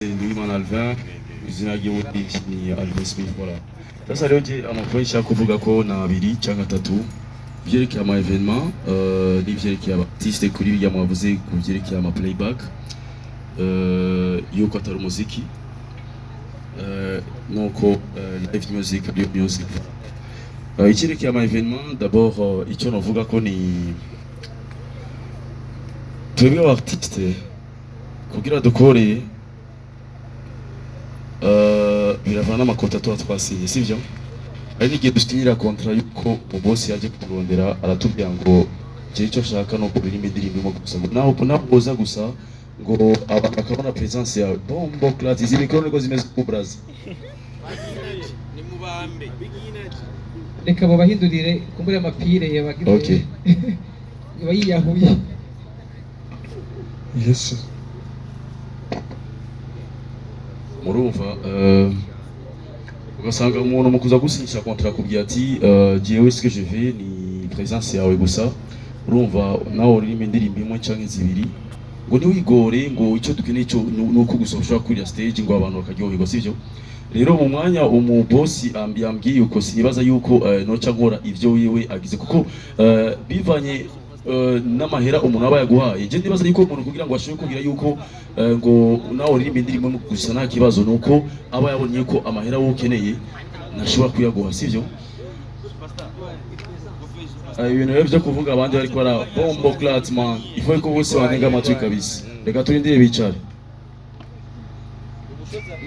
Louis Alvin izina ry'ubundi ni Alvin Smith voilà. Sasa leo je amakuru nshaka kuvuga ko na abiri cyangwa atatu byerekeye ama evenement n'ivyerekeye abartiste kuri bijya mwavuze ku byerekeye ama playback yuko atari umuziki nuko live music ari music icyerekeye ama evenement d'abord icyo navuga ko ni twebwe abartiste kugira dukore biravana n'amakota tuba twasinye sivyo ari n'igihe dusinyira kontra yuko boss yaje kurondera aratubwira ngo je icyo shaka no kubira imidirimbo mo gusa naho uza gusa ngo abantu bakabona presence yawe bombo class izi mikoro niko zimeze ku braza ni mubambe reka babahindurire kumbure amapire yabagize okay bayiyahuye yes murumva ugasanga umuntu mukuza gusinyisha contrat kubwira ati jewe ce que je veux ni présence yawe gusa urumva nawe urimo indirimbo imwe canke zibiri ngo ntiwigore ngo icyo dukeneye cyo nuko gusa ushobora kurira stage ngo abantu bakaryoherwa sivyo rero mu mwanya umu boss ambwiye yuko sinibaza yuko noca nkora ivyo wiwe agize kuko bivanye n'amahera umuntu aba yaguhaye je ndibaza yuko umuntu kugira ngo ashobore kugira yuko ngo nawe uririmba indirimbo gusa nta kibazo nuko aba yabonye ko amahera wowe ukeneye ntashobora kuyaguha sivyo ibintu rero byo kuvuga abandi bari kubara bombo clat man ifo ko bose banega amatwi kabisa reka turindire bicare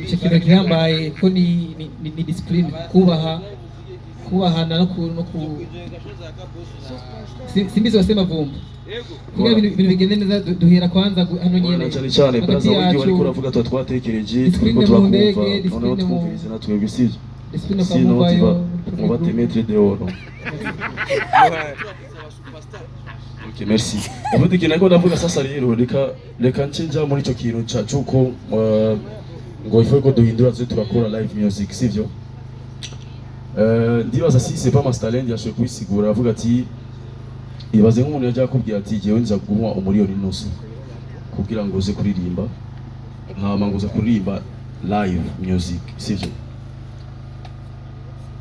icyo kintu gihambaye ko ni discipline kubahana no ku simbizi wasema vumba kugira ibintu bigende neza duhera kwanza hano nyene cyane braza wiki wari kuravuga twa twatekereje ko turakumva noneho twumvise natwe bisije discipline kwa mubayo on va te mettre dehors ok merci ubundi kintu ariko ndavuga sasa rero reka ncinja muri ico kintu cyuko ngo ifo ko duhindura zo turakora live music sivyo ndibaza si c'est pas master talent yashoboye kubisigura avuga ati ibaze nk'umuntu yaje akubwira ati jewe nza guha umuriyoni nusu kugira ngo uze kuririmba nkama ngo uza kuririmba live music sivyo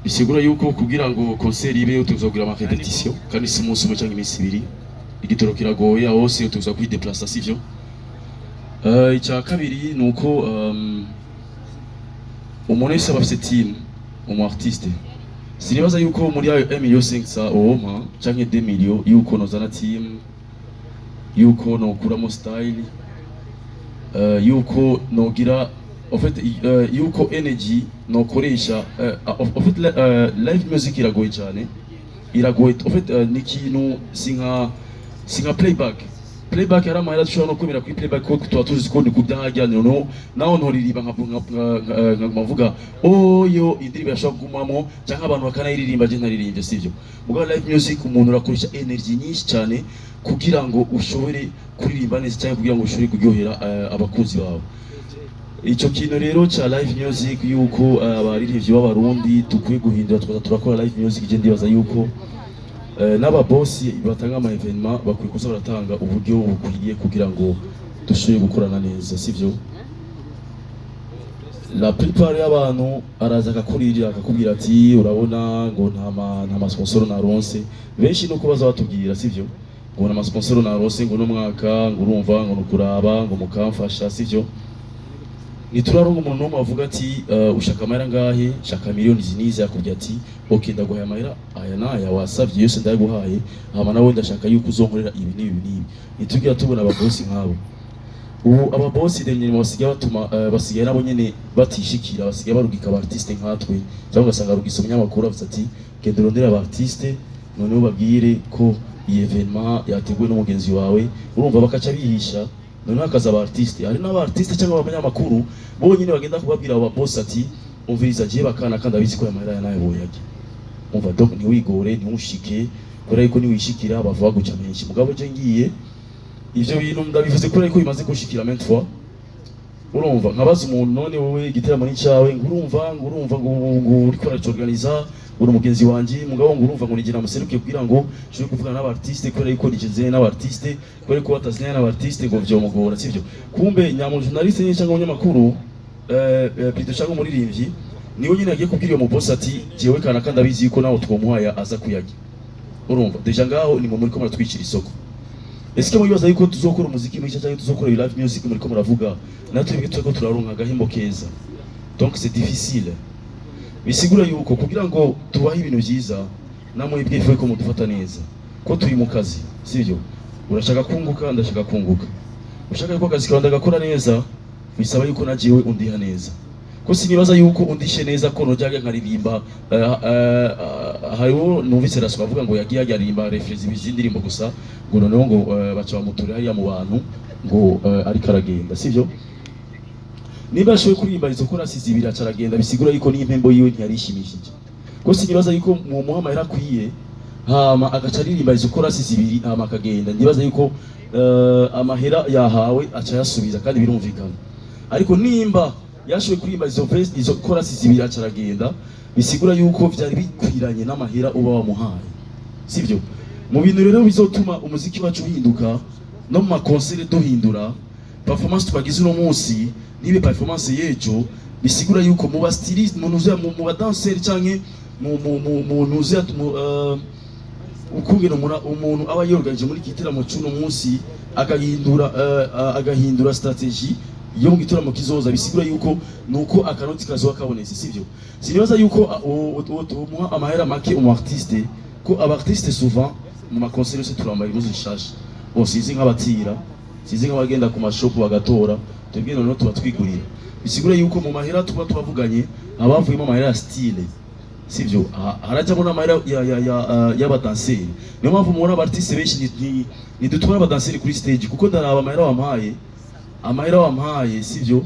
bisigura yuko kugira ngo concert ibe utuzogura ama repetition kandi si umunsi umwe cyangwa iminsi ibiri igitoro kiragoye hose utuza kwideplacer sivyo icya kabiri nuko umuntu wese aba afite team umu artiste sinibaza yuko muri ayo 1 million 500 oma canke 2 million yuko nozana team yuko nokuramo style yuko nogira en fait yuko energy nokoresha en fait live music iragoye cyane iragoye en fait ni kintu singa playback yari amahera dushobora no kwemera kuri playback ko tuba tuzi ko ndi kubyahajya no naho ntoririmba nkavuga oyo indirimbo yashobora kugumamo cyangwa abantu bakanayiririmba je ntaririmbye sivyo mugabo live music umuntu urakoresha energy nyinshi cyane kugira ngo ushobore kuririmba neza cyangwa kugira ngo ushobore kuryohera abakunzi bawe icyo kintu rero cha live music yuko abaririmbyi b'abarundi tukwiye guhindura turakora live music je ndibaza yuko n'aba boss batanga ama evenement bakwiye kuza baratanga uburyo bukwiye kugira ngo dushobore gukorana neza sivyo la plupart y'abantu araza akakuririra akakubwira ati urabona ngo nta sponsor naronse benshi nuko baza batubwira sivyo ngo nta sponsor naronse ngo no mwaka ngo urumva ngo nukuraba ngo mukamfasha sivyo niturarongo umuntu n'umwe avuga ati ushaka amahera ngahe shaka miliyoni zinize akubwira ati okay ndaguhaye amahera aya naya wasavye yose ndaguhaye hama nawe ndashaka yuko uzonkorera ibi n'ibi nitugira tubona ababosi nkabo ubu ababosi dernier basigaye batuma basigaye nabo nyene batishikira basigaye barugika abartiste nkatwe cyangwa ugasanga rugisa umunyamakuru avuze ati genda urondera abartiste none ubabwire ko iyi evenement yateguwe n'umugenzi wawe urumva bakaca bihisha none akaza abartiste hari n'abartiste cyangwa abanyamakuru bo nyine bagenda kubabwira aba boss ati umviriza je bakana kandi abizi ko amahera ya nayo boyaje umva donc ni wigore ni ushike kora yuko ni wishikira bavuga guca menshi mugabo je ngiye ivyo bintu ndabivuze kora yuko bimaze gushikira maintes fois urumva nkabaza umuntu none wowe igiteramo ni cyawe ngo urumva ngo uri kora organiza uri umugenzi wanje mugabo ngo urumva ngo nigira museruke kugira ngo cyo kuvugana n'abartiste kubera yuko nigize n'abartiste kubera ko batazanya n'abartiste ngo vyomugora sivyo kumbe nyamu journaliste cyangwa umunyamakuru plutôt cyangwa umuririmbyi niwe nyine yagiye kubwira uwo boss ati jewe kana kandi abizi yuko nawe twomuhaya aza kuyagi urumva deja ngaho ni mu muri ko muratwicira isoko. Eske mubibaza yuko tuzokora umuziki mwiza cyangwa tuzokora live music muri ko muravuga natwe bige ko turaronka gahembo keza donc c'est difficile bisigura yuko kugira ngo tubahe ibintu byiza namwe ibwifuye ko mudufata neza ko turi mu kazi sivyo urashaka kunguka ndashaka kunguka ushaka yuko akazi kawe ndagakora neza bisaba yuko najiwe undiha neza ko sinibaza yuko undishe neza ko nojyaga nkaririmba hariho numvise raswa avuga ngo yagiye aririmba refrezi bizindirimbo gusa ngo noneho ngo baca bamutura hariya mu bantu ngo ariko aragenda sivyo niba ashoboye kuririmba izo korasi zibiri acaragenda bisigura yuko n'impembo yiwe ntiyarishimishije ko sinibaza yuko mu muhamahera kwiye hama agaca aririmba izo korasi zibiri hama akagenda ndibaza yuko amahera yahawe aca yasubiza kandi birumvikana ariko nimba yashoboye kuririmba izo korasi zibiri acaragenda bisigura yuko vyari bikwiranye n'amahera uba wamuhaye sivyo mu bintu rero bizotuma umuziki wacu uhinduka no mu makonsere duhindura performance twagize uno munsi nibe performance yejo bisigura yuko mu ba stylist mu ba dancer canke mu nuze ukungena umuntu aba yorganije muri gitaramo cy'uno munsi agahindura strategy yo mu gitaramo kizoza bisigura yuko nuko akanoti kazo kabonetse sivyo sinibaza yuko umuha amahera make umu artiste ko aba artiste souvent mu makonsere se turamba ibizo zishasha bo sizi nk'abatira sizi nk'abagenda ku mashop bagatora tubwire noneho tuba twigurira bisigura yuko mu mahera tuba tubavuganye abavuyemo amahera ya style sivyo harajamo n'amahera y'abadanseri niyo mpamvu mubona abartiste benshi ni dutwara abadanseri kuri stage kuko ndaraba amahera wampaye sivyo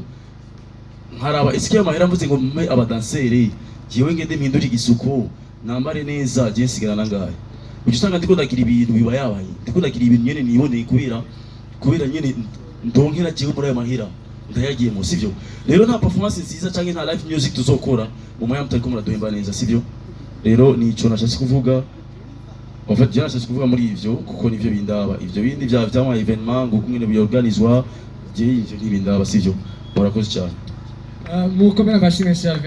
nkaraba eske amahera mvuze ngo mpe abadanseri jewe ngende mpindura igisuko nambare neza je nsigara nangaye uje usanga ndiko ndagira ibintu biba yabaye ndiko ndagira ibintu nyene niboneye kubera nyene ndonkera jewe muri ayo mahera ndayagiyemo sivyo rero nta performance nziza canke nta live music tuzokora mu mwanya mutariko muraduhemba neza sivyo rero ni ico nashatse kuvuga en fait nashatse kuvuga muri ivyo kuko nivyo bindaba ivyo bindi vyama evenement ngo kumwe biorganizwa je ivyo ntibindaba sivyo murakoze cyane mukomera amashimwe Charles